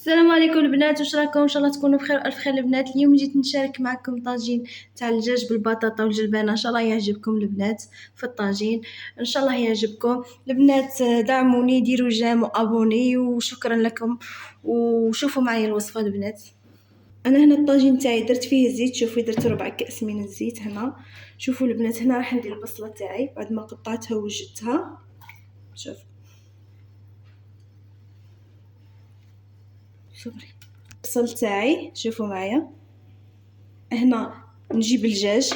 السلام عليكم البنات، واش راكم؟ ان شاء الله تكونوا بخير الف خير البنات. اليوم جيت نشارك معكم طاجين تاع الدجاج بالبطاطا والجلبانه. ان شاء الله يعجبكم البنات في الطاجين، ان شاء الله يعجبكم البنات. دعموني، ديروا جيم وابوني وشكرا لكم. وشوفوا معي الوصفه البنات. انا هنا الطاجين تاعي درت فيه الزيت، شوفوا درت 4 كأس من الزيت هنا. شوفوا البنات، هنا راح ندير البصله تاعي بعد ما قطعتها ووجدتها. شوف صبري البصل تاعي، شوفوا معايا. هنا نجيب الدجاج،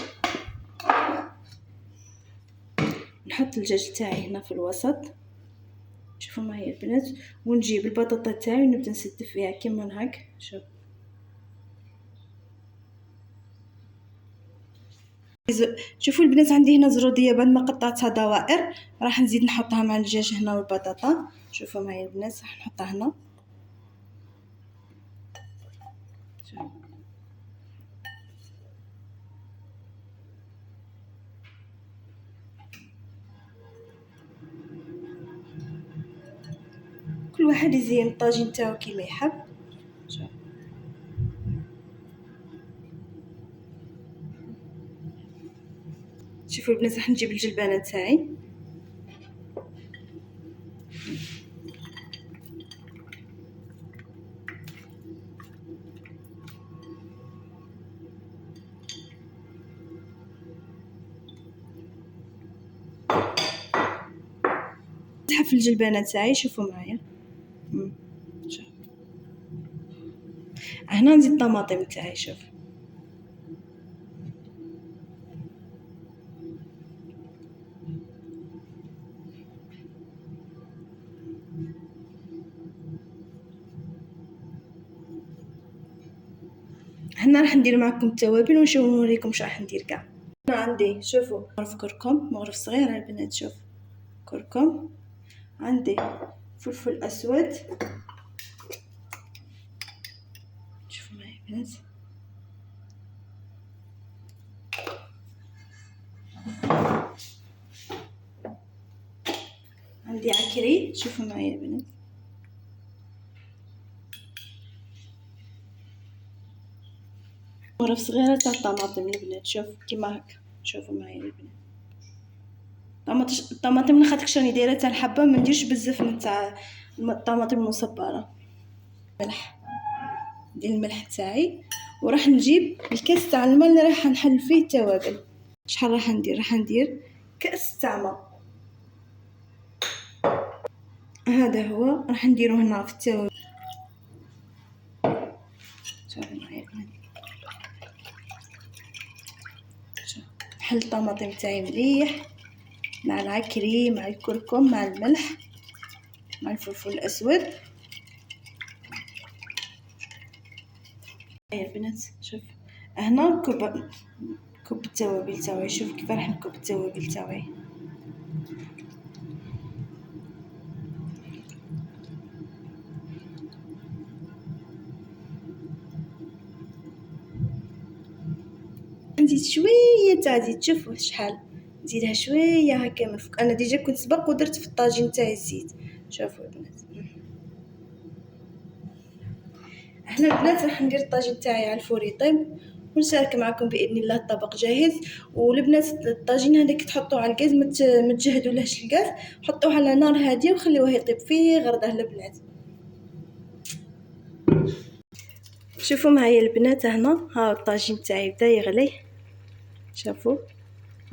نحط الدجاج تاعي هنا في الوسط، شوفوا معايا البنات. ونجيب البطاطا تاعي ونبدا نسد فيها كيما هاك. شوفوا البنات، عندي هنا زروديه بعد ما قطعتها دوائر، راح نزيد نحطها مع الدجاج هنا والبطاطا. شوفوا معايا البنات، راح نحطها هنا. كل واحد يزين الطاجين تاعو كيما يحب. شوفوا البنات، راح نجيب الجلبانه تاعي، نسحب الجلبانه تاعي. شوفوا معايا هنا نزيد الطماطم تاعي. شوف هنا راح ندير معكم التوابل ونوريكم واش راح ندير كاع. هنا عندي شوفوا مغرف كركم، مغرف صغير البنات. شوف كركم، عندي فلفل اسود. شوفوا معايا البنات، عندي عكري. شوفوا معايا البنات، مغرف صغيره تاع الطماطم البنات. شوف كيما هكا. شوفوا معايا البنات، الطماطم لخاطرش راني دايره تاع الحبه، ما نديرش بزاف من تاع الطماطم المصبره. ملح، ندير الملح تاعي، وراح نجيب الكاس تاع الماء اللي راح نحل فيه التوابل. شحال راح ندير؟ راح ندير كاس تاع ماء، هذا هو راح نديرو هنا في التوابل. شوفوا معايا نحل الطماطم تاعي مليح مع العكري مع الكركم مع الملح مع الفلفل الاسود. هيا البنات، شوف هنا كب التوابل تاعي. شوف كيف راح نكب التوابل تاعي. نزيد شويه تاع زيت. شوفوا شحال نزيدها، شويه هكا من فوق. انا ديجا كنت سبق ودرت في الطاجين تاعي الزيت. شوفوا البنات، احنا البنات راح ندير الطاجين تاعي على الفور يطيب ونشارك معكم باذن الله. الطبق جاهز. والبنات الطاجين هذاك تحطوه على الغاز، ما تجهدولهش الغاز، حطوه على نار هاديه وخليوه يطيب فيه غرده البنات. شوفوا معايا البنات، هنا ها الطاجين تاعي بدا يغلي. شوفوا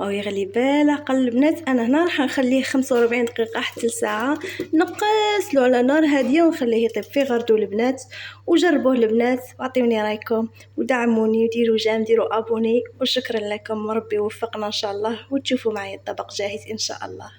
او يغلي بالا قل البنات. انا هنا راح نخليه 45 دقيقه حتى لساعه، نقصلو على نار هاديه ونخليه يطيب فيه غردو البنات. وجربوه البنات واعطيوني رايكم ودعموني وديروا جيم، ديروا ابوني، وشكرا لكم وربي يوفقنا ان شاء الله. وتشوفوا معايا الطبق جاهز ان شاء الله.